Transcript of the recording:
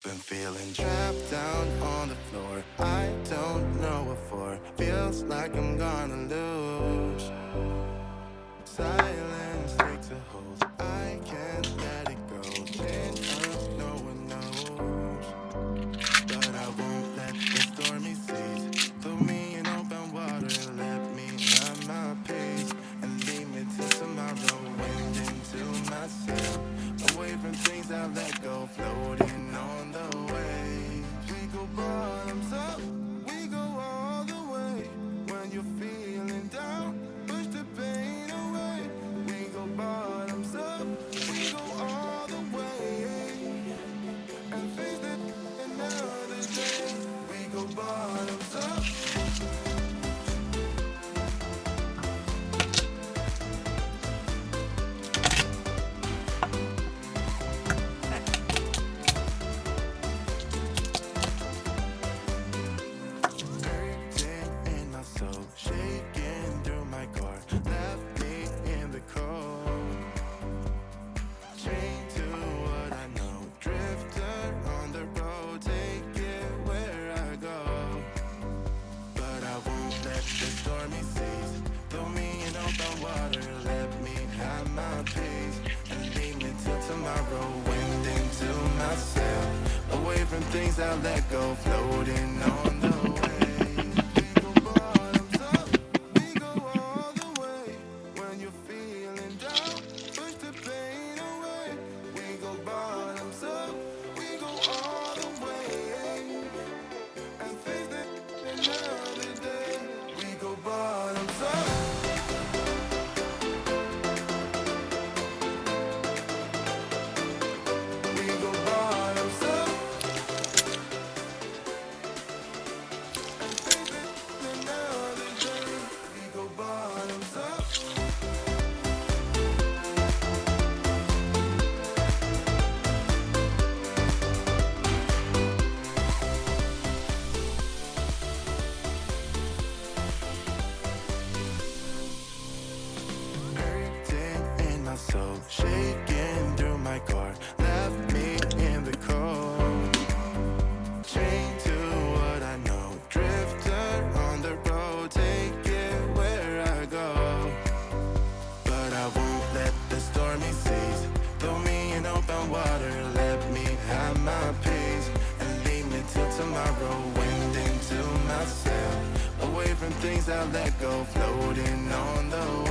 Been feeling trapped down on the floor. I don't know what for. Feels like I'm gonna lose. Silence takes a hold. I can't let it go. Chain up, no one knows. But I won't let the stormy seas throw me in open water. Let me have my peace and leave me till tomorrow. Wind into my sail, away from things I let go, floating on the waves. We go bottoms up, we go all the way. When you're feeling down, push the pain away. We go bottoms up, we go all the way. And face it another day. We go bottoms up. Shaking through my car, left me in the cold. Chained to what I know, drifter on the road, take it where I go. But I won't let the stormy seas throw me in open water. Let me have my peace and leave me till tomorrow. Wind into my sail, away from things I let go, floating on the waves. So shaking through my car, left me in the cold. Chained to what I know, drifter on the road, take it where I go. But I won't let the stormy seas throw me in open water. Let me have my peace and leave me till tomorrow. Wind into my sail, away from things I let go, floating on the